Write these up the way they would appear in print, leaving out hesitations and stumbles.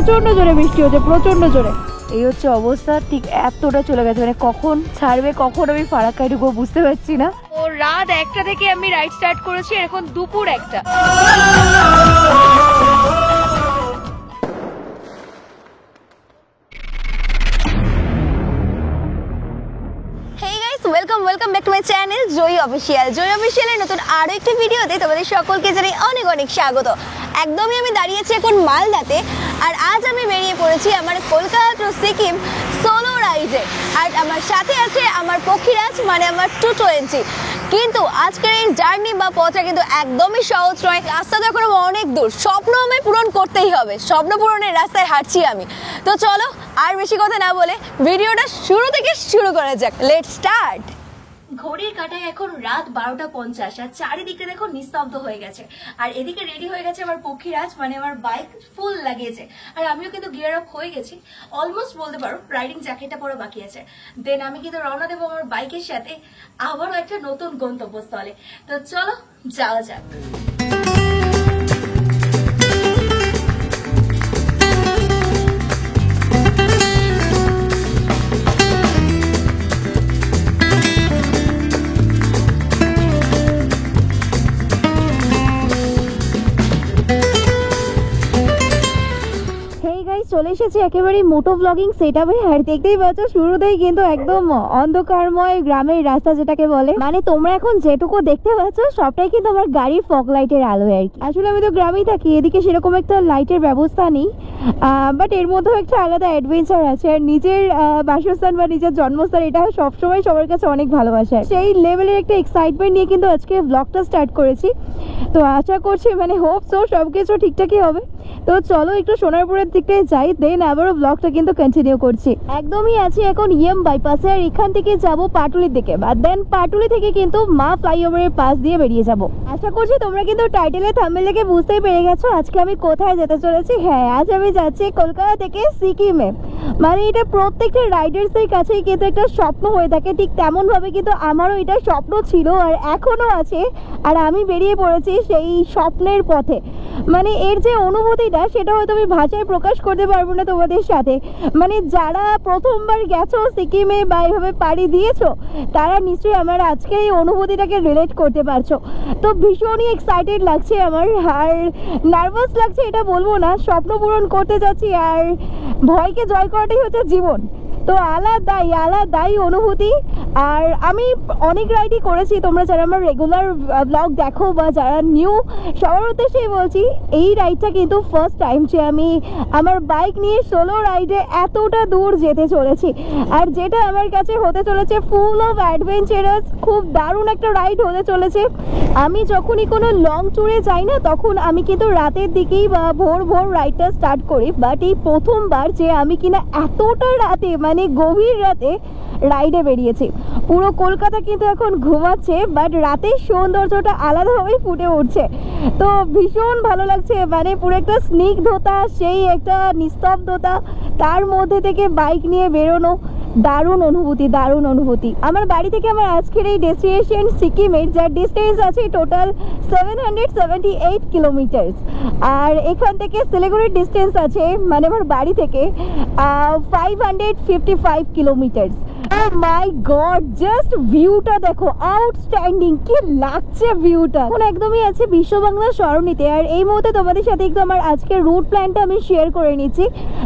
প্রচন্ড জোরে বৃষ্টি হচ্ছে, প্রচন্ড জোরে। এই হচ্ছে অবস্থা, ঠিক এতটা চলে গেছে, মানে কখন ছাড়বে কখন আমি ফারাক্কায় ঢুকবো বুঝতে পারছি না। তো রাত 1টা থেকে আমি রাইড স্টার্ট করেছি, এখন দুপুর 1টা। Welcome back to my channel Joyee official. Joyee অফিসিয়ালের নতুন আরো একটি ভিডিওতে তোমাদের সকলকে জানাই অনেক অনেক স্বাগত। একদমই আমি দাঁড়িয়েছি এখন মালদাতে, আর আজ আমি বেরিয়ে পড়েছি আমার কলকাতা টু সিকিম সোলো রাইডে। আর আমার সাথে আছে আমার পক্ষীরাজ, মানে আমার 220। কিন্তু আজকের এই জার্নি বা পথটা কিন্তু একদমই সহজ নয়। রাস্তা তো এখনো অনেক দূর, স্বপ্ন আমায় পূরণ করতেই হবে, স্বপ্ন পূরণের রাস্তায় হাঁটছি আমি। তো চলো আর বেশি কথা না বলে ভিডিওটা শুরু থেকে শুরু করা যাক। Let's start. ঘড়ির কাঁটায় এখন রাত 12:50 আর চারিদিকে দেখো নিস্তব্ধ হয়ে গেছে। আর এদিকে রেডি হয়ে গেছে আমার পক্ষীরাজ, মানে আমার বাইক ফুল লাগিয়েছে। আর আমিও কিন্তু গিয়ার আপ হয়ে গেছি অলমোস্ট বলতে পারো, রাইডিং জ্যাকেটটা পরে বাকি আছে। দেন আমি কিন্তু রওনা দেবো আমার বাইকের সাথে আবারও একটা নতুন গন্তব্যস্থলে। তো চলো যাওয়া যাক। চলে এসেছি একেবারেই মোটো ব্লগিং সেটআপে। আর দেখতেই পাচ্ছ শুরুতেই কিন্তু একদম অন্ধকারময় গ্রামের রাস্তা যেটাকে বলে, মানে তোমরা এখন যেটুকু দেখতে পাচ্ছ সবটাই কিন্তু আমার গাড়ির ফগ লাইটের আলো আর কি। আসলে আমি তো গ্রামেই থাকি, এদিকে সেরকম একটা লাইটের ব্যবস্থা নেই, বাট এর মধ্যেও একটা আলাদা অ্যাডভেঞ্চার আছে। আর নিজের বাসস্থান বা নিজের জন্মস্থান এটা সবসময় সবার কাছে অনেক ভালোবাসে, সেই লেভেলের একটা এক্সাইটমেন্ট নিয়ে কিন্তু আজকে ব্লগটা স্টার্ট করেছি। তো আশা করছি, মানে হোপ সো সবকিছু ঠিকঠাকই হবে। তো চলো একটু সোনারপুরের দিকটায় যাই, দেন আবারও ব্লগটা কিন্তু কন্টিনিউ করছি। একদমই আছি এখন ইএম বাইপাসে, আর এখান থেকে যাব পাটুলির দিকে, বা দেন পাটুলি থেকে কিন্তু মা ফ্লাইওভারের পাশ দিয়ে বেরিয়ে যাব। আশা করছি তোমরা কিন্তু টাইটেলে থাম্বনেল দেখে বুঝতেই পেরে গেছো আজকে আমি কোথায় যেতে চলেছি। হ্যাঁ, আজ আমি যাচ্ছি কলকাতা থেকে সিকিমে। মানে এটা প্রত্যেকটা রাইডার্সের কাছেই কিন্তু একটা স্বপ্ন হয়ে থাকে, ঠিক তেমন ভাবে কিন্তু আমারও এটা স্বপ্ন ছিল আর এখনো আছে। আর আমি বেরিয়ে পড়েছি সেই স্বপ্নের পথে। মানে এর যে অনুভূতিটা সেটা হয়তো আমি ভাষায় প্রকাশ করতে পারবো না তোমাদের সাথে। মানে যারা প্রথমবার গেছো সিকিমে বা এইভাবে পাড়ি দিয়েছো তারা নিশ্চয়ই আমার আজকের এই অনুভূতিটাকে রিলেট করতে পারছো। তো ভীষণই এক্সাইটেড লাগছে আমার, আর নার্ভাস লাগছে এটা বলবো না। স্বপ্ন পূরণ করতে যাচ্ছি, আর ভয়কে জয় করাটাই হচ্ছে জীবন। তো আলাদাই অনুভূতি। আর আমি অনেক রাইডই করেছি, তোমরা যারা আমার রেগুলার ব্লগ দেখো বা যারা নিউ, সবার উদ্দেশ্যেই বলছি এই রাইডটা কিন্তু ফার্স্ট টাইম যে আমি আমার বাইক নিয়ে সোলো রাইডে এতটা দূর যেতে চলেছি। আর যেটা আমার কাছে হতে চলেছে ফুল অফ অ্যাডভেঞ্চারাস, খুব দারুণ একটা রাইড হতে চলেছে। আমি যখনই কোনো লং ট্যুরে যাই না তখন আমি কিন্তু রাতের দিকেই বা ভোর রাইডটা স্টার্ট করি, বাট এই প্রথমবার যে আমি কিনা এতটা রাতে, মানে গভীর রাতে রাইডে বেরিয়েছি। পুরো কলকাতা কিন্তু এখন ঘুমাচ্ছে, বাট রাতের সৌন্দর্যটা আলাদাভাবেই ফুটে উঠছে। তো ভীষণ ভালো লাগছে, মানে পুরো একটা স্নিগ্ধতা, সেই একটা নিস্তব্ধতা, তার মধ্যে থেকে বাইক নিয়ে বেরোনো, দারুণ অনুভূতি। আমার বাড়ি থেকে আমার আজকের এই ডেস্টিনেশন সিকিমের যার ডিস্টেন্স আছে টোটাল 778 কিলোমিটার। আর এখান থেকে শিলিগুড়ির ডিস্টেন্স আছে, মানে আমার বাড়ি থেকে 555 kilometre. Oh my God, just ভিউটা দেখো, আউটস্ট্যান্ডিং, কি লাগছে ভিউটা। এখন একদমই আছে বিশ্ব বাংলা সরণিতে। আর এই মুহূর্তে তোমাদের সাথে একটু আমার আজকের রুট প্ল্যানটা আমি শেয়ার করে নিচ্ছি।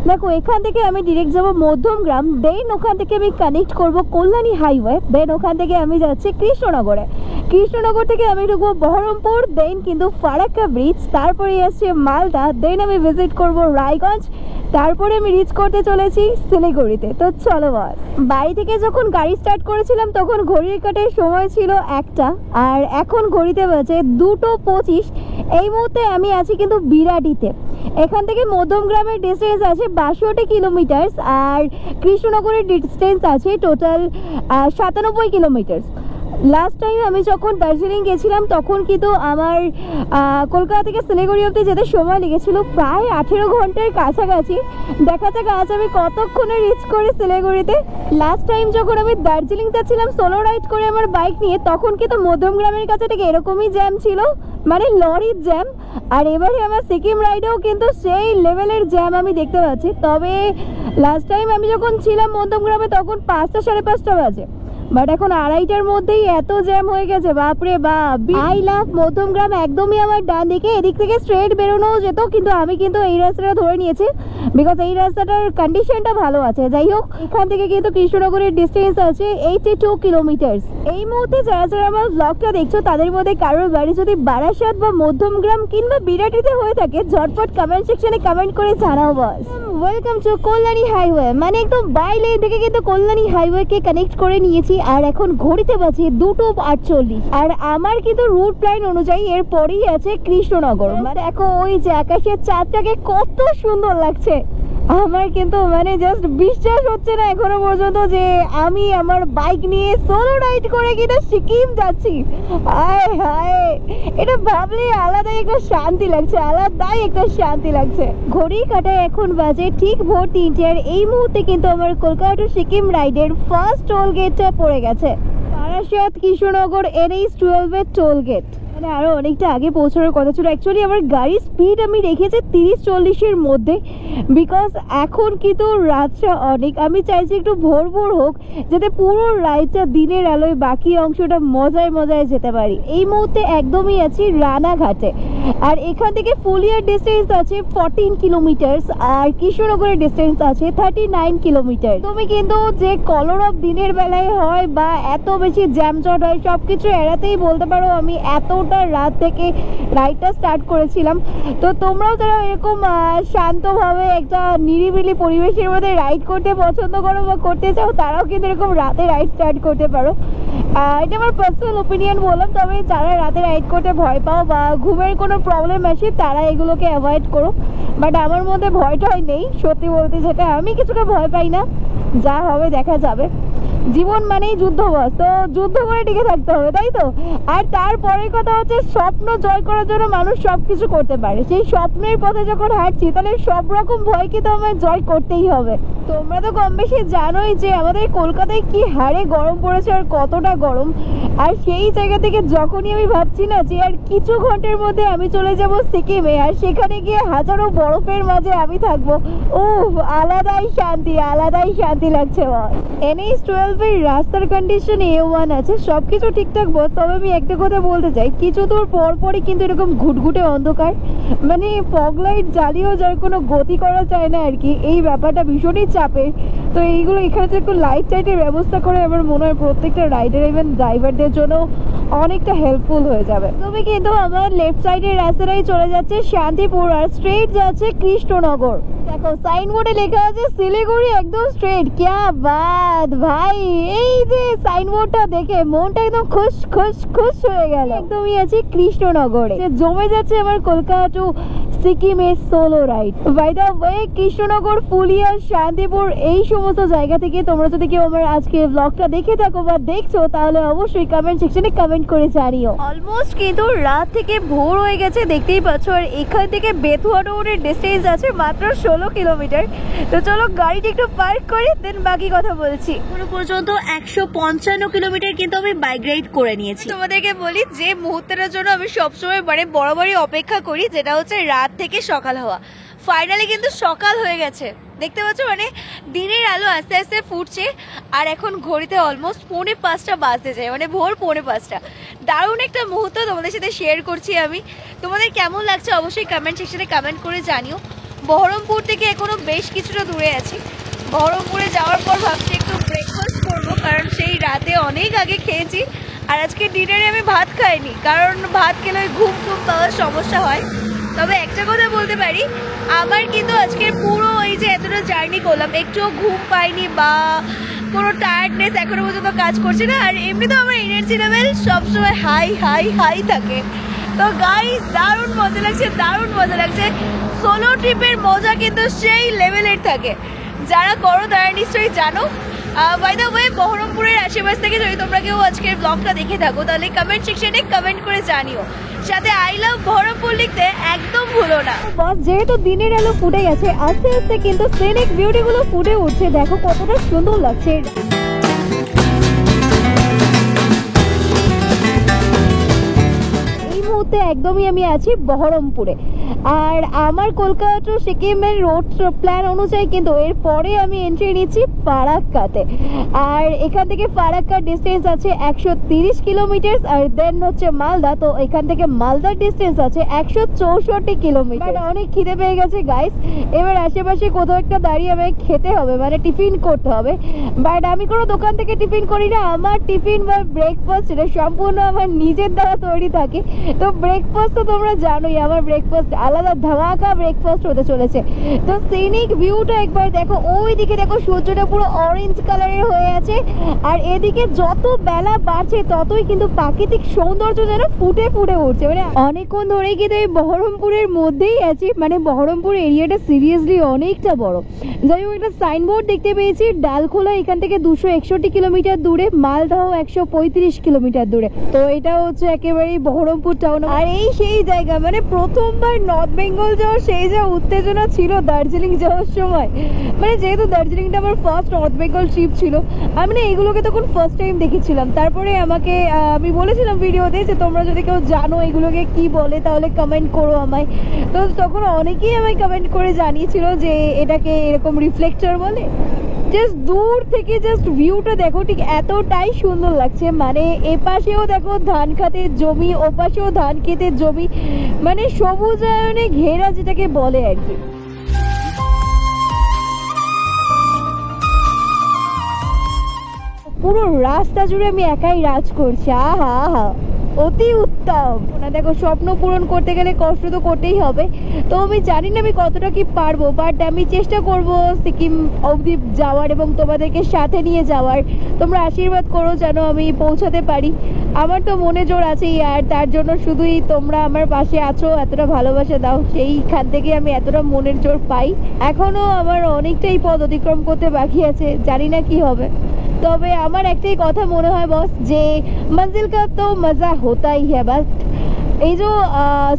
দেখো, এখান থেকে আমি ডিরেক্ট যাবো মধ্যমগ্রাম, দেন ওখান থেকে আমি কানেক্ট করবো কল্যাণী হাইওয়ে, দেন ওখান থেকে আমি যাচ্ছি কৃষ্ণনগরে। কৃষ্ণনগর থেকে আমি ঢুকবো বহরমপুর, দেন কিন্তু ফারাক্কা ব্রিজ, তারপরে আসছে মালদা, দেন আমি ভিজিট করবো রায়গঞ্জ, তারপরে আমি রিচ করতে চলেছি শিলিগুড়িতে। তো চলো বস। বাড়ি থেকে যখন গাড়ি স্টার্ট করেছিলাম তখন ঘড়ির কাঁটায় সময় ছিল 1টা, আর এখন ঘড়িতে বাজে 2:25। এই মুহূর্তে আমি আছি কিন্তু বিরাটিতে। এখান থেকে মধ্যমগ্রামের ডিস্টেন্স আছে 62 কিলোমিটার, আর কৃষ্ণনগরের ডিস্টেন্স আছে টোটাল 97 কিলোমিটার। লাস্ট টাইম আমি যখন দার্জিলিং গেছিলাম তখন কিন্তু আমার কলকাতা থেকে শিলিগুড়ি অবধি যেতে সময় লেগেছিল প্রায় 18 ঘন্টার কাছাকাছি। দেখা যাক আজ আমি কতক্ষণে রিচ করি শিলিগুড়িতে। লাস্ট টাইম যখন আমি দার্জিলিং যাচ্ছিলাম সোলো রাইড করে আমার বাইক নিয়ে, তখন কিন্তু মধ্যমগ্রামের কাছে ঠিক এরকমই জ্যাম ছিল, মানে লরির জ্যাম। আর এবারে আমার সিকিম রাইডেও কিন্তু সেই লেভেলের জ্যাম আমি দেখতে পাচ্ছি। তবে লাস্ট টাইম আমি যখন ছিলাম মধ্যমগ্রামে তখন 5টা সাড়ে 5টা বাজে, বাট এখন 2:30টার মধ্যেই এত জ্যাম হয়ে গেছে, বাপরে বাপ। আই লাভ মধ্যমগ্রাম একদমই আমার ডান দিকে, এদিক থেকে স্ট্রেট বেরোনোও যেত, কিন্তু আমি কিন্তু এই রাস্তাটা ধরে নিয়েছি বিকজ এই রাস্তাটার কন্ডিশনটা ভালো আছে। যাই হোক, এখান থেকে কিন্তু কৃষ্ণনগরের ডিস্টেন্স আছে 82 কিলোমিটার। এই মুহূর্তে যারা যারা আমার ব্লগটা দেখছো তাদের মধ্যে কারোর বাড়ি যদি বারাসাত বা মধ্যমগ্রাম কিংবা বিরাটিতে হয়ে থাকে, ঝটপট কমেন্ট সেকশনে কমেন্ট করে জানাও বস। ওয়েলকাম টু কল্যাণী হাইওয়ে, মানে একদম বাই লেন থেকে কিন্তু কল্যাণী হাইওয়েকে কানেক্ট করে নিয়েছি। আর এখন ঘড়িতে বাজে 2:48। আর আমার কিন্তু রুট প্ল্যান অনুযায়ী এর পরেই আছে কৃষ্ণনগর। মানে দেখো ওই যে আকাশের চাঁদটাকে কত সুন্দর লাগছে। আমার কিন্তু মানে জাস্ট বিশ্বাস হচ্ছে না এখনো পর্যন্ত যে আমি আমার বাইক নিয়ে সোলো রাইড করে কিনা সিকিম যাচ্ছি। হায় হায়, এটা ভাবলে আলাদাই একটা শান্তি লাগছে, আলাদাই একটা শান্তি লাগছে। ঘড়ি কাটায় এখন বাজে ঠিক ভোর 3টে। আর এই মুহূর্তে কিন্তু আমার কলকাতা টু সিকিম রাইডের ফার্স্ট টোল গেটটা পড়ে গেছে, বারাসাত কৃষ্ণনগর NH-12 এর টোল গেট। মানে আরো অনেকটা আগে পৌঁছানোর কথা ছিল। অ্যাকচুয়ালি আমার গাড়ির স্পিড আমি রেখেছি 30-40-এর মধ্যে, বিকজ এখন কিন্তু রাতটা অনেক, আমি চাইছি একটু ভোর ভোর হোক যাতে পুরো রাইডটা দিনের আলোয় বাকি অংশটা মজায় মজায় যেতে পারি। এই মুহূর্তে একদমই আছি রানাঘাটে। আর এখান থেকে ফুলিয়ার ডিস্টেন্স আছে 14 কিলোমিটার, আর কৃষ্ণনগরের ডিস্টেন্স আছে 39 কিলোমিটার। তুমি কিন্তু যে কলরব দিনের বেলায় হয় বা এত বেশি জ্যামজট হয়, সবকিছু এড়াতেই বলতে পারো আমি এতটা রাত থেকে রাইডটা স্টার্ট করেছিলাম। তো তোমরাও যারা এরকম শান্তভাবে একটা নিরিবিলি পরিবেশের মধ্যে রাইড করতে পছন্দ করো বা করতে চাও, তারাও কিন্তু এরকম রাতে রাইড স্টার্ট করতে পারো। এটা আমার পার্সোনাল ওপিনিয়ন বললাম। তবে যারা রাতে রাইড করতে ভয় পাও বা ঘুমের কোনো প্রবলেম আসে, তারা এগুলোকে অ্যাভয়েড করো। বাট আমার মধ্যে ভয়টাই নেই, সত্যি বলতে যেটা, আমি কিছুটা ভয় পাই না, যা হবে দেখা যাবে। জীবন মানেই যুদ্ধ বস, তো যুদ্ধ করে টিকে থাকতে হবে, তাই তো। আর তারপরের কথা হচ্ছে, স্বপ্ন জয় করার জন্য মানুষ সবকিছু করতে পারে। সেই স্বপ্নের পথে যখন হাঁটছি, তাহলে সব রকম ভয়কে তো আমায় জয় করতেই হবে। তোমরা তো কম বেশি জানোই যে আমাদের কলকাতায় কি হারে গরম পড়েছে আর কতটা গরম। আর সেই জায়গা থেকে যখনই আমি ভাবছি না যে আর কিছু ঘন্টার মধ্যে আমি চলে যাব সিকিমে, আর সেখানে গিয়ে হাজারো বরফের মাঝে আমি থাকবো, আলাদাই শান্তি, আলাদাই শান্তি লাগছে। NH-12 এর রাস্তার কন্ডিশন A1 আছে, সবকিছু ঠিকঠাক বস। তবে আমি একটা কথা বলতে চাই, কিছু দূর পর পরই কিন্তু এরকম ঘুটঘুটে অন্ধকার, মানে ফগ লাইট জ্বালিয়েও যার কোনো গতি করা যায় না আর কি। এই ব্যাপারটা ভীষণই চাপের। তো এইগুলো এখানে একটু লাইট টাইটের ব্যবস্থা করে আমার মনে হয় প্রত্যেকটা রাইডার ইভেন ড্রাইভারদের জন্য অনেকটা হেল্পফুল হয়ে যাবে। তবে কিন্তু আমার লেফট সাইডের রাস্তাটাই চলে যাচ্ছে শান্তিপুর, আর স্ট্রেট যাচ্ছে কৃষ্ণনগর। দেখো সাইনবোর্ডে লেখা আছে শিলিগুড়ি, একদম স্ট্রেট। ক্যা বাত ভাই, এই যে সাইনবোর্ডটা দেখে মনটা একদম খুশ খুশ খুশ হয়ে গেল। একদমই আছি কৃষ্ণনগরে, জমে যাচ্ছে আমার কলকাতা টু সিকিমের solo ride. By the way, Krishnanagar, Phulia, Shantipur এই সমস্ত জায়গা থেকে তোমরা যদি কেউ আমার আজকে ব্লগটা দেখে থাকো বা দেখছো, তাহলে অবশ্যই কমেন্ট সেকশনে কমেন্ট করে জানিও। অলমোস্ট কিন্তু রাত থেকে ভোর হয়ে গেছে, দেখতেই পাচ্ছ। আর এখান থেকে বেথুয়া রোডের ডিস্টেন্স আছে মাত্র 16 কিলোমিটার। তো চলো গাড়িটা একটু পার্ক করে দেন বাকি কথা বলছি। এখনো পর্যন্ত 155 কিলোমিটার কিন্তু আমি বাইক রাইড করে নিয়েছি। তোমাদেরকে বলি, যে মুহূর্তটার জন্য আমি সবসময় মানে বরাবরই অপেক্ষা করি, যেটা হচ্ছে রাত থেকে সকাল হওয়া। ফাইনালি কিন্তু সকাল হয়ে গেছে, দেখতে পাচ্ছ, মানে দিনের আলো আস্তে আস্তে ফুটছে। আর এখন ঘড়িতে অলমোস্ট 4:45 বাজতে যায়, মানে ভোর 4:45। দারুণ একটা মুহূর্ত তোমাদের সাথে শেয়ার করছি আমি। তোমাদের কেমন লাগছে অবশ্যই কমেন্ট সেকশনে কমেন্ট করে জানিও। বহরমপুর থেকে এখনো বেশ কিছুটা দূরে আছি। বহরমপুরে যাওয়ার পর ভাবছি একটু ব্রেকফাস্ট করবো, কারণ সেই রাতে অনেক আগে খেয়েছি। আর আজকে ডিনারে আমি ভাত খাইনি, কারণ ভাত খেলে ঘুম পাওয়ার সমস্যা হয়। তবে একটা কথা বলতে পারি, আমার কিন্তু আজকের পুরো এই যে এতটা জার্নি করলাম, একটুও ঘুম পাইনি বা কোনো টায়ার্ডনেস এখনো পর্যন্ত কাজ করছে না। আর এমনিতেও আমার এনার্জি লেভেল সবসময় হাই হাই হাই থাকে। তো গাইস, দারুণ মজা লাগছে, দারুণ মজা লাগছে। সোলো ট্রিপের মজা কিন্তু সেই লেভেলের থাকে। যারা করো তারা নিশ্চয়ই জানো। বাই দ্য ওয়ে, বহরমপুরের আশেপাশ থেকে যদি তোমরা কেউ আজকের ব্লগটা দেখে থাকো তাহলে কমেন্ট সেকশনে কমেন্ট করে জানিও, সাথে আই লাভ বহরমপুর লিখতে একদম ভুলো না। বস, যেহেতু দিনের আলো ফুটে গেছে, আস্তে আস্তে কিন্তু সিনিক বিউটি গুলো ফুটে উঠছে। দেখো কতটা সুন্দর লাগছে। এই মুহূর্তে একদমই আমি আছি বহরমপুরে, আর আমার কলকাতা টু সিকিমের রোড প্ল্যান অনুযায়ী কিন্তু এরপরে আমি এন্ট্রি নিচ্ছি ফারাক্কাতে। আর এখান থেকে ফারাক্কার ডিস্টেন্স আছে 130 কিলোমিটার, আর দেন হচ্ছে মালদা। তো এখান থেকে মালদার ডিস্টেন্স আছে 164 কিলোমিটার। অনেক খিদে পেয়ে গেছে গাইস, এবার আশেপাশে কোথাও একটা দাঁড়িয়ে আমাকে খেতে হবে, মানে টিফিন করতে হবে। বাট আমি কোনো দোকান থেকে টিফিন করি না, আমার টিফিন বা ব্রেকফাস্ট এটা সম্পূর্ণ আমার নিজের দ্বারা তৈরি থাকে। তো ব্রেকফাস্ট তো তোমরা জানোই, আমার ব্রেকফাস্ট আলাদা ধামাকা ব্রেকফাস্ট হতে চলেছে। তো সিনিক ভিউটা একবার দেখো, ওই দিকে দেখো সূর্যটা পুরো অরেঞ্জ কালারের হয়ে আছে, আর এদিকে যত বেলা বাড়ছে ততই কিন্তু প্রাকৃতিক সৌন্দর্য যেন ফুটে ফুটে উঠছে। মানে অনেকক্ষণ ধরেই কিন্তু এই বহরমপুরের মধ্যেই আছি, মানে বহরমপুর এরিয়াটা সিরিয়াসলি অনেকটা বড়। যাই হোক, একটা সাইনবোর্ড দেখতে পেয়েছি, ডালখোলা এখান থেকে 261 কিলোমিটার দূরে, মালদহ 135 কিলোমিটার দূরে। তো এটা হচ্ছে একেবারেই বহরমপুর টাউন। আর এই সেই জায়গা, মানে প্রথমবার নর্থ বেঙ্গল যাওয়ার সেই যা উত্তেজনা ছিল দার্জিলিং যাওয়ার সময়, মানে যেহেতু দার্জিলিংটা আমার ফার্স্ট নর্থ বেঙ্গল ট্রিপ ছিল, আমি না এগুলোকে তখন ফার্স্ট টাইম দেখেছিলাম। তারপরে আমাকে আমি বলেছিলাম ভিডিওতে যে তোমরা যদি কেউ জানো এগুলোকে কি বলে তাহলে কমেন্ট করো আমায়। তো তখন অনেকেই আমায় কমেন্ট করে জানিয়েছিল যে এটাকে এরকম রিফ্লেক্টর বলে। জাস্ট দূর থেকে জাস্ট ভিউটা দেখো, ঠিক এতটাই সুন্দর লাগছে। মানে এপাশেও দেখো ধান খেতের জমি, ওপাশেও ধান খেতের জমি, মানে সবুজায়নে ঘেরা যেটাকে বলে আর কি। পুরো রাস্তা জুড়ে আমি একাই রাজ করছি। আহা আহা, অতি উত্তম। না দেখো, স্বপ্ন পূরণ করতে গেলে কষ্ট তো করতেই হবে। তো আমি জানি না আমি কতটা কি পারবো, বাট আমি চেষ্টা করব সিকিম অবধি যাওয়ার এবং তোমাদেরকে সাথে নিয়ে যাওয়ার। তোমরা আশীর্বাদ করো যেন আমি পৌঁছাতে পারি। আমার তো মনে জোর আছেই, আর তার জন্য শুধুই তোমরা আমার পাশে আছো, এতটা ভালোবাসা দাও, সেইখান থেকে আমি এতটা মনের জোর পাই। এখনো আমার অনেকটাই পথ অতিক্রম করতে বাকি আছে, জানি না কি হবে। তবে আমার একটাই কথা মনে হয় বস, যে मंजिल का तो मजा होता ही है, बट এই যে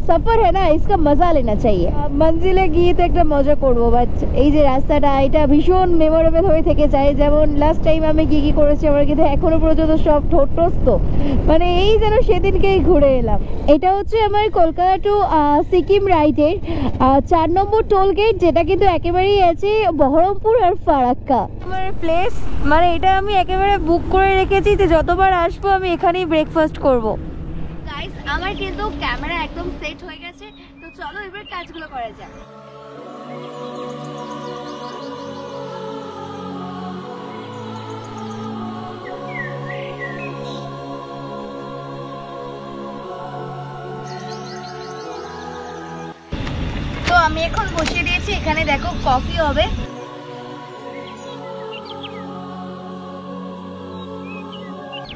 সফর है ना, इसका मजा लेना चाहिए। মঞ্জিলে গিয়ে তো একটা মজা করবো, বাট এই যে রাস্তাটা এটা ভীষণ মেমোরেবল হয়ে থেকে যায়। যেমন লাস্ট টাইম আমি কি করেছি আমার কিন্তু এখনো পর্যন্ত সব ঠোঁটস্থ, মানে এই যেন সেদিনকেই ঘুরে এলাম। এটা হচ্ছে আমার কলকাতা টু সিকিম রাইডের 4 নম্বর টোল গেট, যেটা কিন্তু একেবারেই আছে বহরমপুর আর ফারাক্কা আমার প্লেস। মানে এটা আমি একেবারে বুক করে রেখেছি যে যতবার আসবো আমি এখানেই ব্রেকফাস্ট করবো। গাইস, আমার কিন্তু ক্যামেরা একদম সেট হয়ে গেছে, তো চলো এবার কাজগুলো করা যাক। তো আমি এখন বসিয়ে দিয়েছি, এখানে দেখো কফি হবে।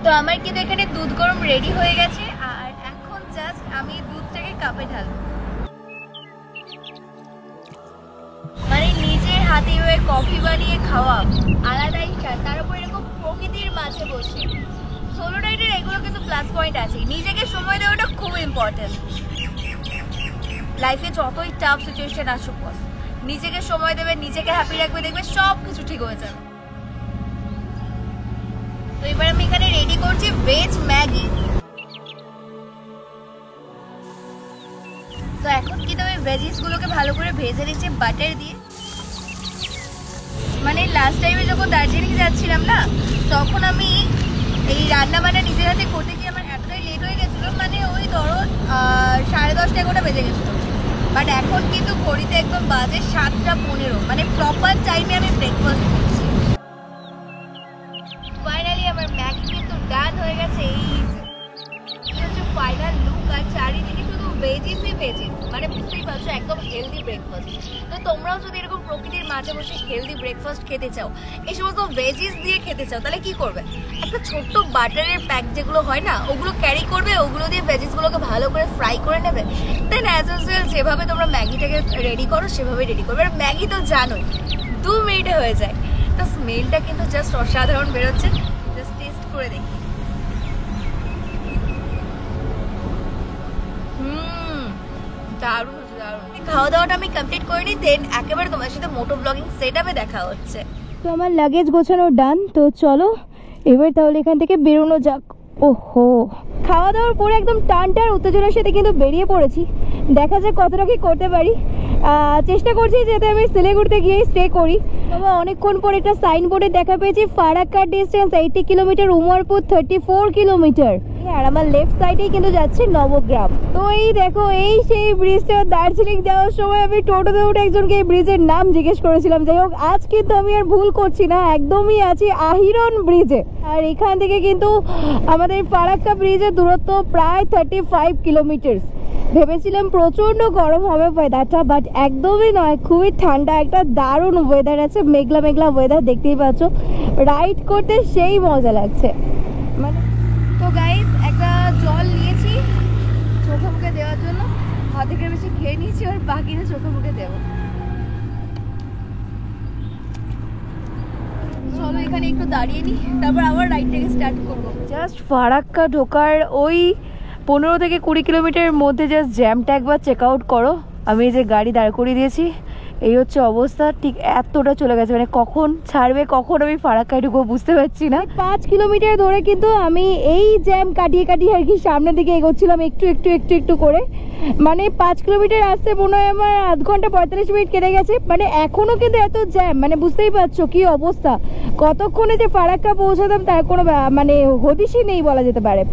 তো আমার কিন্তু এখানে দুধ গরম রেডি হয়ে গেছে, আর এখন জাস্ট আমি দুধটাকে কাপে ঢালবো। মানে নিজের হাতে হয়ে কফি বানিয়ে খাওয়া আলাদাই স্বাদ, তার উপর এরকম প্রকৃতির মাঝে বসে। সোলো রাইডের এগুলো কিন্তু প্লাস পয়েন্ট আছে, নিজেকে সময় দেওয়াটা খুব ইম্পর্টেন্ট। লাইফে যতই টাফ সিচুয়েশন আসুক, নিজেকে সময় দেবে, নিজেকে হ্যাপি রাখবে, দেখবে সব কিছু ঠিক হয়ে যাবে। তো এবার আমি এখানে রেডি করছি ভেজ ম্যাগি। তো এখন কি তবে ভেজিস গুলোকে ভালো করে ভেজে নিচ্ছি বাটার দিয়ে। মানে লাস্ট টাইমে যখন দার্জিলিং যাচ্ছিলাম না, তখন আমি এই রান্না বান্না নিজের হাতে করতে গিয়ে আমার এতটাই লেট হয়ে গেছিলো, মানে ওই ধরো 10:30 এগারোটা বেজে গেছিলো। বাট এখন কিন্তু ঘড়িতে একদম বাজে 7:15, মানে প্রপার টাইমে আমি ব্রেকফাস্ট করছি। ফাইনালি আমার ম্যাগি কিন্তু ডান হয়ে গেছে। এই হচ্ছে ফাইনাল লুক, আর চারিদিকে শুধু ভেজিসই ভেজিস, মানে বুঝতেই পারছো একদম হেলদি ব্রেকফাস্ট। তো তোমরাও যদি এরকম প্রকৃতির মাঝে বসে হেলদি ব্রেকফাস্ট খেতে চাও, এই সমস্ত ভেজিস দিয়ে খেতে চাও, তাহলে কি করবে, একটা ছোট্ট বাটারের প্যাক যেগুলো হয় না, ওগুলো ক্যারি করবে, ওগুলো দিয়ে ভেজিসগুলোকে ভালো করে ফ্রাই করে নেবে। দেন অ্যাজ ইউজুয়াল যেভাবে তোমরা ম্যাগিটাকে রেডি করো সেভাবে রেডি করবে। আর ম্যাগি তো জানোই 2 মিনিটে হয়ে যায়। তো স্মেলটা কিন্তু জাস্ট অসাধারণ বেরোচ্ছে। জাস্ট টেস্ট করে দেখি। দারুণ দারুণ। খাওয়া দাওয়াটা আমি কমপ্লিট করে নিই, দেন একেবারে তোমার সাথে মোটো ব্লগিং সেটআপে দেখা হচ্ছে। তো আমার লাগেজ গোছানো ডান, তো চলো এবার তাহলে এখান থেকে বেরোনো যাক। ওহো, খাওয়া দাওয়ার পরে একদম টানটার উত্তেজনার সাথে কিন্তু বেরিয়ে পড়েছি। দেখা যাক কতটা কি করতে পারি। চেষ্টা করছি যাতে আমি শিলিগুড়িতে গিয়ে স্টে করি। তবে অনেকক্ষণ পর একটা সাইনবোর্ডে দেখা পেয়েছি Farakka distance 80 kilometre, Umarpur 34 kilometre. আর আমার লেফট সাইডেই কিন্তু যাচ্ছে নবগ্রাম। তো এই দেখো, এই সেই ব্রিজটা। দার্জিলিং যাওয়ার সময় আমি টোটোতে উঠে একজনকে এই ব্রিজের নাম জিজ্ঞেস করেছিলাম। যাই হোক, আজ কিন্তু আমি আর ভুল করছি না, একদমই আছি আহিরন ব্রিজে। আর এখান থেকে কিন্তু আমাদের ফারাক্কা ব্রিজের দূরত্ব প্রায় 35 কিলোমিটার। ভেবেছিলাম প্রচন্ড গরম হবে ওয়েদারটা, বাট একদমই নয়, খুবই ঠান্ডা, একটা দারুণ ওয়েদার আছে, মেঘলা মেঘলা ওয়েদার, দেখতেই পাচ্ছ। রাইড করতে সেই মজা লাগছে মানে। তো গাইস, একটা জল নিয়েছি চোখে মুখে দেওয়ার জন্য, অর্ধেকের বেশি খেয়ে নিয়েছি, আর বাকিটা চোখে মুখে দেবো। চলো এখানে একটু দাঁড়িয়ে নিই, তারপর আবার রাইডটাকে স্টার্ট করবো। জাস্ট ফারাক্কা ঢোকার ওই 15 থেকে 20 কিলোমিটারের মধ্যে জাস্ট জ্যামটা একবার চেক আউট করো। আমি এই যে গাড়ি দাঁড় করিয়ে দিয়েছি, এই হচ্ছে অবস্থা। ঠিক এতটা চলে গেছে, মানে কখন ছাড়বে, কখন আমি ফারাক্কায় ঢুকবো বুঝতে পারছি না। 5 কিলোমিটার ধরে কিন্তু আমি এই জ্যাম কাটিয়ে কাটিয়ে আর কি সামনের দিকে এগোচ্ছিলাম, একটু একটু একটু একটু করে। মানে 5 কিলোমিটার আসতে মনে হয় আমার আধ ঘন্টা 45 মিনিট কেটে গেছে। মানে এখনো কিন্তু এত জ্যাম, মানে বুঝতেই পারছো কি অবস্থা। কতক্ষণে যে ফারাক্কা পৌঁছাতাম তার কোনো মানে হদিশই নেই বলা যেতে পারে।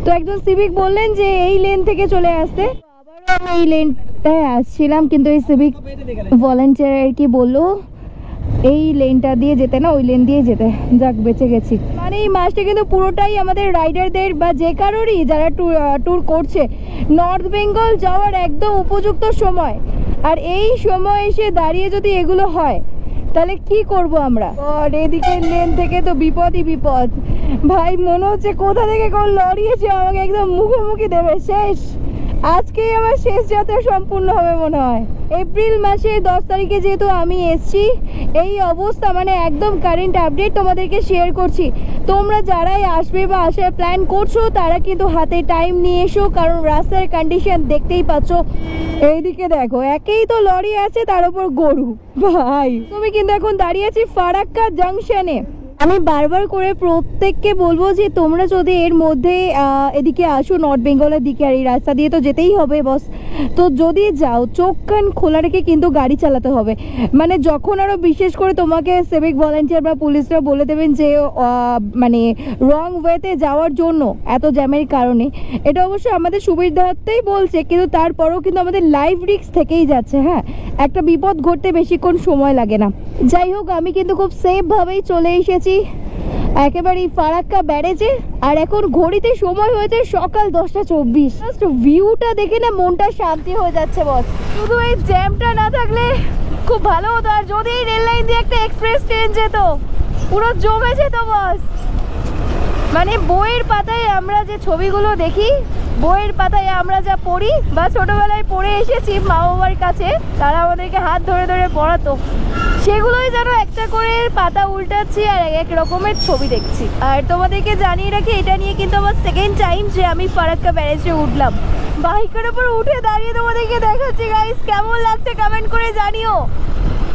তো একজন সিভিক বললেন যে এই লেন থেকে চলে আসতে, আবারও আমি এই লেনটায় আসছিলাম, কিন্তু এই সিভিক ভলেন্টিয়ার আর কি বললো এই লেনটা দিয়ে যেতে না, ওই লেন দিয়ে যেতে। যাক, বেঁচে গেছি। মানে এই মাসটা কিন্তু পুরোটাই আমাদের রাইডারদের বা যে কারোরই যারা ট্যুর করছে নর্থ বেঙ্গল যাওয়ার একদম উপযুক্ত সময়। আর এই সময় এসে দাঁড়িয়ে যদি এগুলো হয় তাহলে কি করব আমরা। আর এদিকে লেন থেকে তো বিপদই বিপদ ভাই, মনে হচ্ছে কোথা থেকে কোন লরি এসে আমাকে একদম মুখোমুখি দেবে। শেষ, আজকেই আমার শেষ যাত্রা সম্পূর্ণ হবে মনে হয়। এপ্রিল মাসে 10 তারিখে যেহেতু আমি এসছি, এই অবস্থা, মানে একদম কারেন্ট আপডেট তোমাদেরকে শেয়ার করছি। তোমরা যারাই আসবে বা আসার প্ল্যান করছো তারা কিন্তু হাতে টাইম নিয়ে এসো, কারণ রাস্তার কন্ডিশন দেখতেই পাচ্ছ। এইদিকে দেখো, একেই তো লরি আছে, তার উপর গরু। ভাই, তুমি কিন্তু এখন দাঁড়িয়ে আছি ফারাক্কা জাংশনে। আমি বারবার করে প্রত্যেককে বলবো যে তোমরা যদি এর মধ্যে এদিকে আসো নর্থ বেঙ্গলের দিকে, আর এই রাস্তা দিয়ে তো যেতেই হবে বস, তো যদি যাও চোখ কান খোলা রেখে কিন্তু গাড়ি চালাতে হবে। মানে যখন আরও বিশেষ করে তোমাকে সিভিক ভলেন্টিয়ার বা পুলিশরা বলে দেবেন যে মানে রং ওয়েতে যাওয়ার জন্য এত জ্যামের কারণে, এটা অবশ্য আমাদের সুবিধার্থেই বলছে, কিন্তু তারপরেও কিন্তু আমাদের লাইফ রিস্ক থেকেই যাচ্ছে। হ্যাঁ, একটা বিপদ ঘটতে বেশিক্ষণ সময় লাগে না। যাই হোক, আমি কিন্তু খুব সেফভাবেই চলে এসেছি একেবারেই ফারাক্কা ব্যারেজে। আর এখন ঘড়িতে সময় হয়েছে সকাল 10:24। জাস্ট ভিউটা দেখে না মনটা শান্তি হয়ে যাচ্ছে বস। শুধু এই জ্যামটা না থাকলে খুব ভালো হতো, আর যদি রেল লাইন দিয়ে একটা এক্সপ্রেস ট্রেন যেত পুরো জমে যেত বস। মানে বইয়ের পাতায় আমরা যে ছবিগুলো দেখি, বইয়ের পাতায় আমরা যা পড়ি বা ছোটবেলায় পড়ে এসেছি মা বাবার কাছে, তারা আমাদেরকে হাত ধরে ধরে পড়াতো, সেগুলোই যেন একটা করে পাতা উল্টাচ্ছি আর এক রকমের ছবি দেখছি। আর তোমাদেরকে জানিয়ে রাখি, এটা নিয়ে কিন্তু আমার সেকেন্ড টাইম যে আমি ফারাক্কা ব্যারেজে উঠলাম। বাইকের উপর উঠে দাঁড়িয়ে তোমাদেরকে দেখাচ্ছি গাইস, কেমন লাগছে কমেন্ট করে জানিও।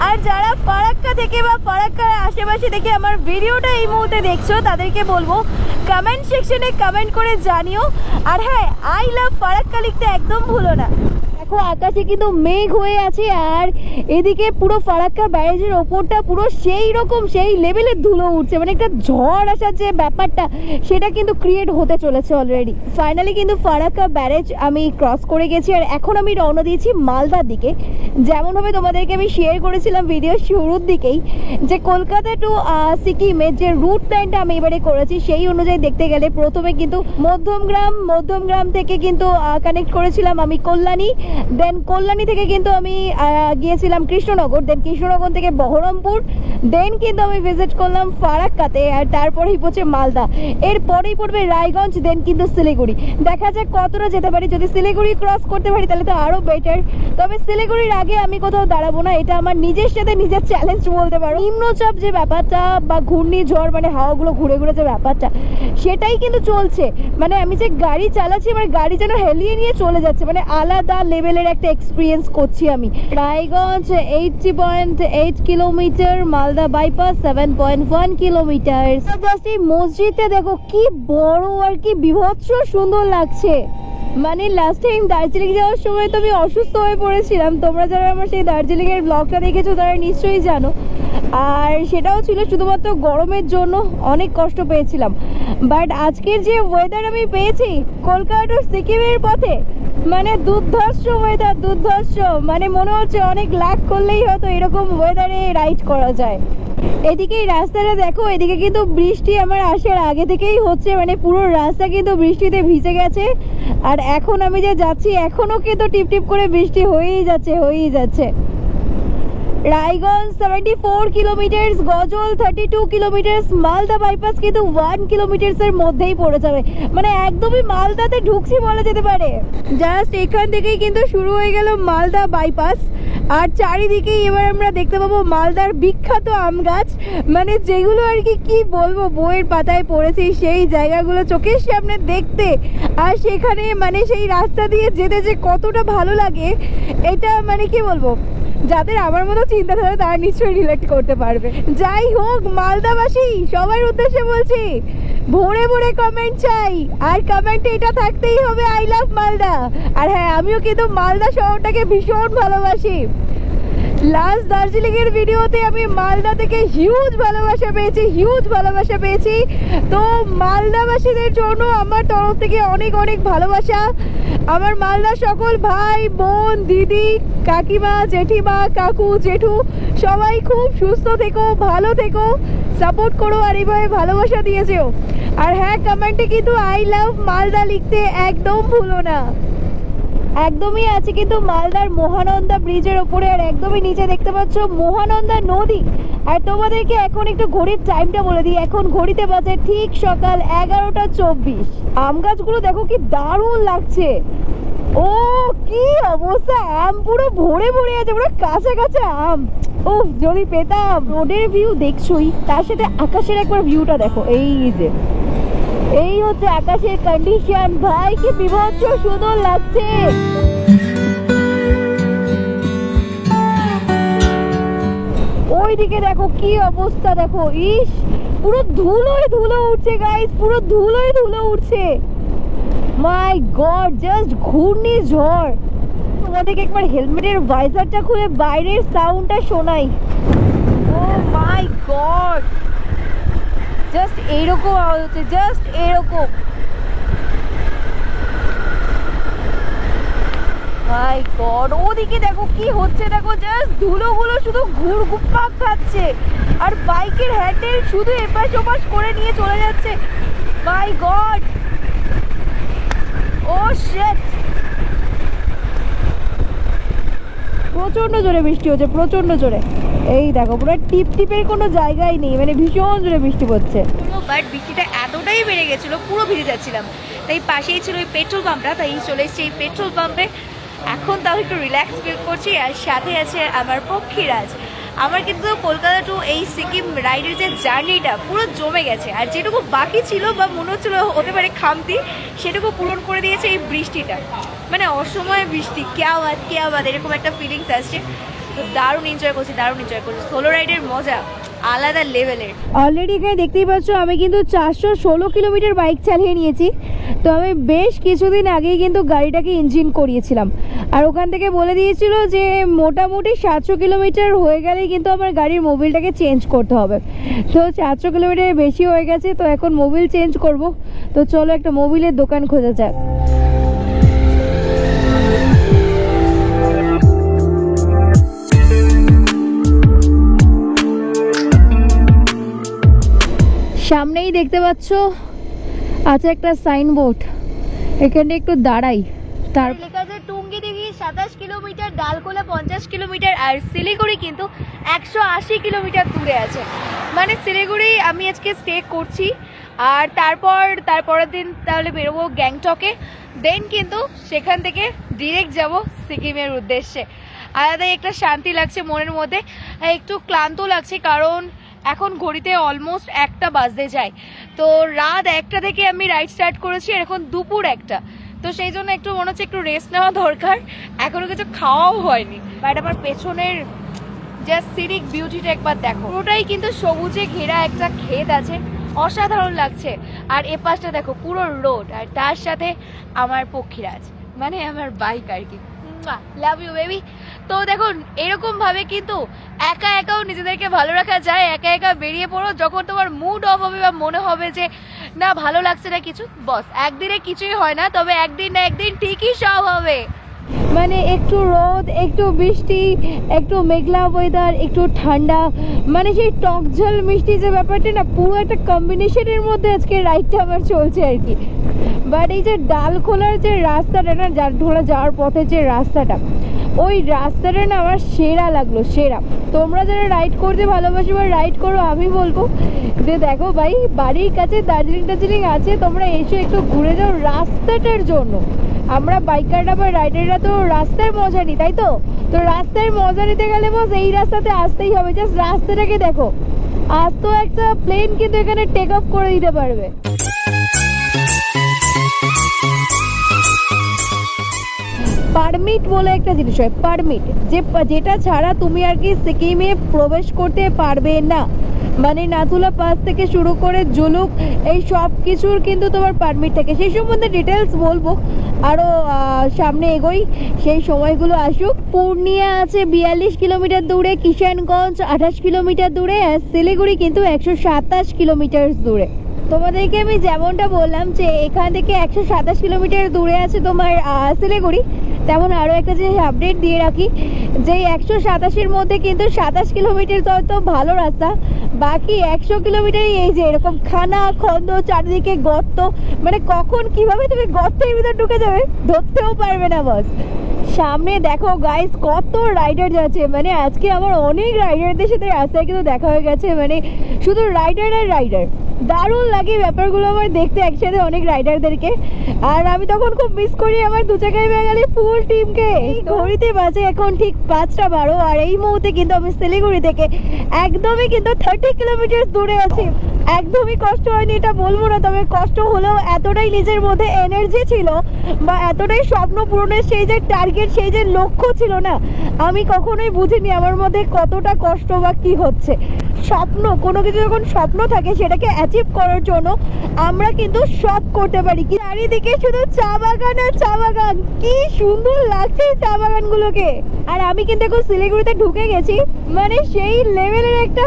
আর যারা ফারাক্কা থেকে বা ফারাক্কার আশেপাশে থেকে আমার ভিডিওটা এই মুহূর্তে দেখছো, তাদেরকে বলবো কমেন্ট সেকশনে কমেন্ট করে জানিও। আর হ্যাঁ, আই লাভ ফারাক্কা লিখতে একদম ভুলো না। দেখো, আকাশে কিন্তু মেঘ হয়ে আছে, আর এদিকে পুরো ফারাক্কা ব্যারেজের ওপরটা পুরো সেই রকম সেই লেভেলের ধুলো উঠছে। মানে একটা ঝড় আসার যে ব্যাপারটা, সেটা কিন্তু ক্রিয়েট হতে চলেছে অলরেডি। ফাইনালি কিন্তু ফারাক্কা ব্যারেজ আমি ক্রস করে গেছি, আর এখন আমি রওনা দিয়েছি মালদার দিকে। যেমনভাবে তোমাদেরকে আমি শেয়ার করেছিলাম ভিডিও শুরুর দিকেই, যে কলকাতা টু সিকিমের যে রুট প্ল্যানটা আমি এবারে করেছি, সেই অনুযায়ী দেখতে গেলে প্রথমে কিন্তু মধ্যমগ্রাম থেকে কিন্তু কানেক্ট করেছিলাম আমি কল্যাণী। দেন কল্যাণী থেকে কিন্তু আমি গিয়েছিলাম কৃষ্ণনগর, দেন কৃষ্ণনগর থেকে বহরমপুর, দেন কিন্তু আমি ভিজিট করলাম ফারাক্কাতে, আর তারপরেই পড়ছে মালদা, এরপরেই পড়বে রায়গঞ্জ, দেন কিন্তু শিলিগুড়ি। দেখা যাক কতটা যেতে পারি, যদি শিলিগুড়ি ক্রস করতে পারি তাহলে তো আরও বেটার। তবে শিলিগুড়ির আগে আমি কোথাও দাঁড়াবো না, এটা আমার নিজের সাথে নিজের চ্যালেঞ্জ বলতে পারো। নিম্নচাপ যে ব্যাপারটা বা ঘূর্ণিঝড় মানে হাওয়াগুলো ঘুরে ঘুরে যে ব্যাপারটা, সেটাই কিন্তু চলছে। মানে আমি যে গাড়ি চালাচ্ছি, আমার গাড়ি যেন হেলিয়ে নিয়ে চলে যাচ্ছে, মানে আলাদা লেভেলের একটা এক্সপিরিয়েন্স করছি আমি। Raiganj 80.8 kilometre, Malda bypass 7.1 kilometre. Just এই মসজিদটা দেখো কি বড় আর কি বিভৎস সুন্দর লাগছে। মানে লাস্ট টাইম দার্জিলিং যাওয়ার সময় তো আমি অসুস্থ হয়ে পড়েছিলাম, তোমরা যারা আমার সেই দার্জিলিং এর ব্লগটা দেখেছো তারা নিশ্চয়ই জানো। আর সেটাও ছিল শুধুমাত্র গরমের জন্য, অনেক কষ্ট পেয়েছিলাম। বাট আজকের যে ওয়েদার আমি পেয়েছি কলকাতা টু সিকিমের পথে, মানে দুর্ধর্ষ ওয়েদার, দুর্ধর্ষ। মানে মনে হচ্ছে অনেক লাখ করলেই হয়তো এরকম ওয়েদারে রাইড করা যায়। এদিকে এই রাস্তাটা দেখো, এদিকে কিন্তু বৃষ্টি আমার আসার আগে থেকেই হচ্ছে, মানে পুরো রাস্তা কিন্তু বৃষ্টিতে ভিজে গেছে। আর এখন আমি যে যাচ্ছি এখনো কিন্তু টিপ টিপ করে বৃষ্টি হয়েই যাচ্ছে। রায়গঞ্জ 74 কিলোমিটার, গজল 32 কিলোমিটার, মালদা বাইপাস কিন্তু 1 কিলোমিটারের মধ্যেই পড়ে যাবে, মানে একদমই মালদাতে ঢুকছি বলা যেতে পারে। জাস্ট এখান থেকেই কিন্তু শুরু হয়ে গেল মালদা বাইপাস। আর চারিদিকেই এবার আমরা দেখতে পাবো মালদার বিখ্যাত আম গাছ, মানে যেগুলো আর কি বলবো, বইয়ের পাতায় পড়েছি সেই জায়গাগুলো চোখের সামনে দেখতে। আর সেখানে মানে সেই রাস্তা দিয়ে যেতে যে কতটা ভালো লাগে, এটা মানে কি বলবো, যাদের আমার মতো চিন্তাধারা তারা নিশ্চয়ই রিলেট করতে পারবে। যাই হোক, মালদাবাসী সবার উদ্দেশ্যে বলছি, ভোরে ভোরে কমেন্ট চাই, আর কমেন্টে এটা থাকতেই হবে আই লাভ মালদা। আর হ্যাঁ, আমিও কিন্তু মালদা শহরটাকে ভীষণ ভালোবাসি। লাস্ট দার্জিলিং এর ভিডিওতে আমি মালদা থেকে হিউজ ভালোবাসা পেয়েছি। তো মালদাবাসীদের জন্য আমার তরফ থেকে অনেক অনেক ভালোবাসা। আমার মালদা সকল ভাই বোন, দিদি, কাকিমা, জেঠিমা, কাকু, জেঠু সবাই খুব সুস্থ থেকো, ভালো থেকো, সাপোর্ট করো, আর এইভাবে ভালোবাসা দিয়েছেও। আর হ্যাঁ, কমেন্টে কিন্তু আই লাভ মালদা লিখতে একদম ভুলো না। একদমই আছে কিন্তু মালদার মহানন্দা ব্রিজের ওপরে, আর একদমই নিচে দেখতে পাচ্ছ মহানন্দা নদী। আর তোমাদেরকে এখন একটু ঘড়ির টাইমটা বলে দিই, এখন ঘড়িতে বাজে ঠিক সকাল 11:24। আম গাছগুলো দেখো কি দারুণ লাগছে। ও কি অবস্থা, আম পুরো ভরে ভরে আছে, পুরো কাঁচা কাঁচা আম। ও যদি পেতাম। রোডের ভিউ দেখছোই, তার সাথে আকাশের একবার ভিউটা দেখো, এই হচ্ছে আকাশের কন্ডিশন। ভাই কি বিভৎস সুন্দর লাগছে। ওইদিকে দেখো কি অবস্থা, দেখো ইস, পুরো ধুলোয় ধুলো উঠছে গাইস, পুরো ধুলোয় ধুলো উঠছে। মাই গড, জাস্ট ঘূর্ণিঝড়। তোমাদেরকে একবার হেলমেটের ভাইজারটা খুলে বাইরের সাউন্ডটা শোনাই। ও মাই গড, জাস্ট এইরকম আওয়াজ হচ্ছে, জাস্ট এরকম। মাই গড, ওদিকে দেখো কি হচ্ছে, দেখো জাস্ট ধুলোগুলো শুধু ঘুরঘুরপাক খাচ্ছে, আর বাইকের হ্যান্ডেল শুধু এপাশ ওপাশ করে নিয়ে চলে যাচ্ছে। মাই গড, ও শিট। প্রচন্ড জোরে বৃষ্টি হচ্ছে, প্রচন্ড জোরে। এই দেখো পুরো টিপ টিপের কোনো জায়গাই নেই, মানে ভীষণ জোরে বৃষ্টি পড়ছে। বাট বৃষ্টিটা এতটাই বেড়ে গেছিলো, পুরো ভিজে যাচ্ছিলাম। তাই পাশেই ছিল ওই পেট্রোল পাম্পটা, তাই চলে এসেছি এই পেট্রোল পাম্পে। এখন তাও একটু রিল্যাক্স ফিল করছি, আর সাথে আছে আমার পক্ষীরাজ। আমার কিন্তু কলকাতা টু এই সিকিম রাইডের যে জার্নিটা পুরো জমে গেছে, আর যেটুকু বাকি ছিল বা মনে হচ্ছিলো হতে পারে খামতি, সেটুকু পূরণ করে দিয়েছে এই বৃষ্টিটা। মানে অসময়ে বৃষ্টি, কেয়া বাদ এরকম একটা ফিলিংস আসছে। তো দারুণ এনজয় করছি। সোলো রাইডের মজা আলাদা লেভেলের। অলরেডি এখানে দেখতেই পাচ্ছ আমি কিন্তু 416 কিলোমিটার বাইক চালিয়ে নিয়েছি। তো আমি বেশ কিছুদিন আগেই কিন্তু গাড়িটাকে ইঞ্জিন করিয়েছিলাম, আর ওখান থেকে বলে দিয়েছিল যে মোটামুটি 700 কিলোমিটার হয়ে গেলেই কিন্তু আমার গাড়ির মোবিলটাকে চেঞ্জ করতে হবে। তো 400 কিলোমিটারের বেশি হয়ে গেছে, তো এখন মোবিল চেঞ্জ করব। তো চলো একটা মোবিলের দোকান খোঁজা যাক। সামনেই দেখতে পাচ্ছ আছে একটা সাইনবোর্ড, এখানে একটু দাঁড়াই। তার লেখা আছে টুঙ্গি দিঘি 127 কিলোমিটার, ডালখোলা 50 কিলোমিটার, আর শিলিগুড়ি কিন্তু 180 কিলোমিটার দূরে আছে। মানে শিলিগুড়ি আমি আজকে স্টে করছি, আর তারপরের দিন তাহলে বেরোবো গ্যাংটকে, দেন কিন্তু সেখান থেকে ডিরেক্ট যাব সিকিমের উদ্দেশ্যে। আলাদাই একটা শান্তি লাগছে মনের মধ্যে, একটু ক্লান্ত লাগছে কারণ এখন ঘড়িতে অলমোস্ট 1টা বাজতে যায়। তো রাত 1টা থেকে আমি রাইড স্টার্ট করেছি, আর এখন দুপুর 1টা, তো সেই জন্য একটু মনে হচ্ছে একটু রেস্ট নেওয়া দরকার। এখনো কিছু খাওয়াও হয়নি। বাট আমার পেছনের জাস্ট সিনিক বিউটিটা একবার দেখো, পুরোটাই কিন্তু সবুজে ঘেরা একটা ক্ষেত আছে, অসাধারণ লাগছে। আর এ পাশটা দেখো পুরো রোড, আর তার সাথে আমার পক্ষীরাজ, মানে আমার বাইক আর কি। Love you baby. তো দেখুন এরকম ভাবে কিন্তু একা একাও নিজেদেরকে ভালো রাখা যায়। একা একা বেরিয়ে পড়ো যখন তোমার মুড অফ হবে বা মনে হবে যে না ভালো লাগছে না কিছু, বস একদিনে কিছুই হয় না, তবে একদিন না একদিন ঠিকই সব হবে। মানে একটু রোদ, একটু বৃষ্টি, একটু মেঘলা ওয়েদার, একটু ঠান্ডা, মানে সেই টক ঝাল মিষ্টি যে ব্যাপারটা না, পুরো একটা কম্বিনেশনের মধ্যে আজকে রাইডটা আমার চলছে আর কি। বাট এই যে ডালখোলার যে রাস্তাটা না, ডালখোলা যাওয়ার পথে যে রাস্তাটা, ওই রাস্তাটা না আমার সেরা লাগলো, সেরা। তোমরা যারা রাইড করতে ভালোবাসো বা রাইড করো, আমি বলবো যে দেখো ভাই, বাড়ির কাছে দার্জিলিং আছে, তোমরা এসে একটু ঘুরে যাও রাস্তাটার জন্য। আমরা বাইকাররা বা রাইডাররা তো রাস্তার মজা নিই, তাই তো? তো রাস্তার মজা নিতে গেলে বস এই রাস্তাতে আসতেই হবে। জাস্ট রাস্তাটাকে দেখো, আজ তো একটা প্লেন কিন্তু এখানে টেক অফ করে দিতে পারবে। পারমিট বলে একটা জিনিস হয়, পারমিট, যেটা ছাড়া তুমি আর কি সিকিমে প্রবেশ করতে পারবে না। মানে নাথুলা পাস থেকে শুরু করে জুলুক, এই সব কিছুর কিন্তু তোমার পারমিট থাকে। সেই সম্বন্ধে ডিটেলস বলবো আরো সামনে এগোই, সেই সময়গুলো আসুক। পূর্ণিয়া আছে 42 কিলোমিটার দূরে, কিষানগঞ্জ 28 কিলোমিটার দূরে, আর শিলিগুড়ি কিন্তু 127 কিলোমিটার দূরে। তোমাদেরকে আমি যেমনটা বললাম যে এখান থেকে 127 কিলোমিটার দূরে আছে তোমার শিলিগুড়ি, তেমন আরও একটা জিনিস আপডেট দিয়ে রাখি যে 127-এর মধ্যে কিন্তু 27 কিলোমিটার তো ভালো রাস্তা, বাকি 100 কিলোমিটারই এই যে এরকম খানা খন্দ, চারিদিকে গর্ত, মানে কখন কিভাবে তুমি গর্তের ভিতর ঢুকে যাবে ধরতেও পারবে না বস। সামনে দেখো গাইস কত রাইডার যাচ্ছে, মানে আজকে আমার অনেক রাইডারদের সাথে রাস্তায় কিন্তু দেখা হয়ে গেছে, মানে শুধু রাইডার আর রাইডার। দারুণ লাগে ব্যাপারগুলো আমার দেখতে, একসাথে অনেক রাইডারদেরকে। আর আমি তখন খুব মিস করি আমার দু জায়গায় বেঙ্গালি ফুল টিমকে। ঘড়িতে বাজে এখন ঠিক 5:12, আর এই মুহূর্তে কিন্তু আমি শিলিগুড়ি থেকে একদমই কিন্তু 30 কিলোমিটার দূরে আছি। একদমই কষ্ট হয়নি এটা বলবো না, তবে কষ্ট হলেও এতটাই নিজের মধ্যে এনার্জি ছিল বা এতটাই স্বপ্ন পূরণের সেই যে টার্গেট, সেই যে লক্ষ্য ছিল না, আমি কখনোই বুঝিনি আমার মধ্যে কতটা কষ্ট বা কি হচ্ছে। স্বপ্ন, কোনো কিছু যখন স্বপ্ন থাকে সেটাকে অ্যাচিভ করার জন্য আমরা কিন্তু সব করতে পারি। কি চারিদিকে শুধু চা বাগান আর চা বাগান, কি সুন্দর লাগছে চা বাগানগুলোকে। আর আমি কিন্তু এখন শিলিগুড়িতে ঢুকে গেছি, মানে সেই লেভেলের একটা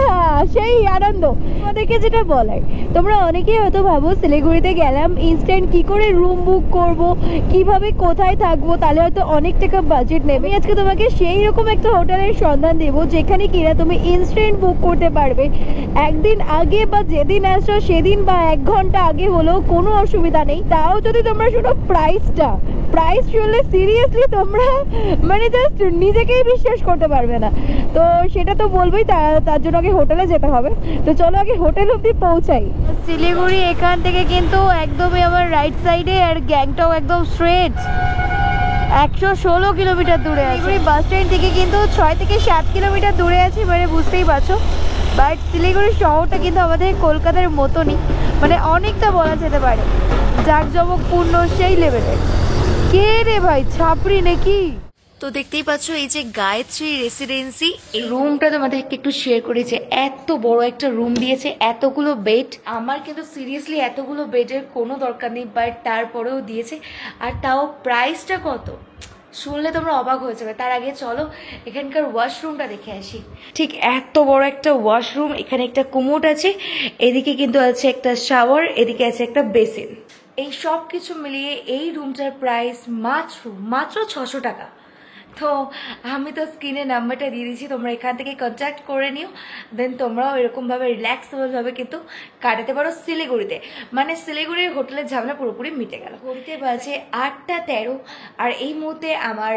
সেই আনন্দ। আমাদেরকে যেটা বলার, তোমরা অনেকেই হয়তো ভাবো শিলিগুড়িতে গেলাম ইনস্ট্যান্ট কি করে রুম বুক করব, কিভাবে কোথায় থাকবো, তাহলে হয়তো অনেক টাকা বাজেট নেবে। আজকে তোমাকে সেই রকম একটা হোটেলের সন্ধান দেবো যেখানে কিনা তুমি ইনস্ট্যান্ট বুক করতে পারবে। একদিন আগে বা যেদিন আসছো সেদিন বা 1 ঘন্টা আগে হলেও কোনো অসুবিধা নেই। তাও যদি তোমরা শুনো প্রাইস শুনলে সিরিয়াসলি তোমরা মানে জাস্ট নিজেকেই বিশ্বাস করতে পারবে না। তো সেটা তো বলবোই, তার জন্য আগে হোটেলে যেতে হবে। তো চলো আগে হোটেল অব্দি পৌঁছাই। শিলিগুড়ি এখান থেকে কিন্তু একদমই আমার রাইট সাইডে, আর গ্যাংটক একদম স্ট্রেট 116 কিলোমিটার দূরে আছে। শিলিগুড়ি বাস স্ট্যান্ড থেকে কিন্তু 6 থেকে 7 কিলোমিটার দূরে আছে, মানে বুঝতেই পারছো। বাট শিলিগুড়ি শহরটা কিন্তু আমাদের কলকাতার মতনই, মানে অনেকটা বলা যেতে পারে জাঁকজমকপূর্ণ সেই লেভেলের। কে রে ভাই, ছাপড়ি নাকি? তো দেখতেই পাচ্ছ এই যে গায়ত্রী রেসিডেন্সি, এই রুমটা তোমাদেরকে একটু শেয়ার করেছে। এত বড় একটা রুম দিয়েছে, এতগুলো বেড। আমার কিন্তু সিরিয়াসলি এতগুলো বেডের কোনো দরকার নেই, বাট তারপরেও দিয়েছে। আর তাও প্রাইসটা কত শুনলে তোমরা অবাক হয়ে যাবে। তার আগে চলো এখানকার ওয়াশরুমটা দেখে আসি। ঠিক এত বড় একটা ওয়াশরুম, এখানে একটা কুমোড আছে, এদিকে কিন্তু আছে একটা শাওয়ার, এদিকে আছে একটা বেসিন। এই সব কিছু মিলিয়ে এই রুমটার প্রাইস মাত্র 600 টাকা। তো আমি তো স্ক্রিনে নাম্বারটা দিয়ে দিচ্ছি, তোমরা এখান থেকে কন্ট্যাক্ট করে নিও, দেন তোমরাও এরকমভাবে রিল্যাক্সেবলভাবে কিন্তু কাটাতে পারো শিলিগুড়িতে। মানে শিলিগুড়ির হোটেলের ঝামেলা পুরোপুরি মিটে গেল। ঘড়িতে বাজে 8:13, আর এই মুহূর্তে আমার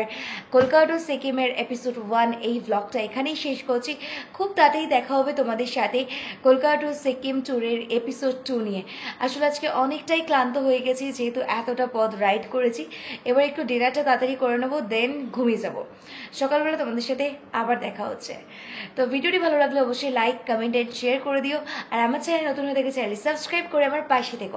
কলকাতা টু সিকিমের এপিসোড 1 এই ব্লগটা এখানেই শেষ করছি। খুব তাড়াতাড়ি দেখা হবে তোমাদের সাথে কলকাতা টু সিকিম ট্যুরের এপিসোড 2 নিয়ে। আসলে আজকে অনেকটাই ক্লান্ত হয়ে গেছি, যেহেতু এতটা পথ রাইড করেছি। এবার একটু ডিনারটা তাড়াতাড়ি করে নেবো, দেন ঘুমিয়ে যাবো। সকালবেলা তোমাদের সাথে আবার দেখা হচ্ছে। তো ভিডিওটি ভালো লাগলে অবশ্যই লাইক, কমেন্ট এন্ড শেয়ার করে দিও। আর আমার চ্যানেল নতুন হয়ে থাকে চ্যানেল সাবস্ক্রাইব করে আমার পাশে থেকো।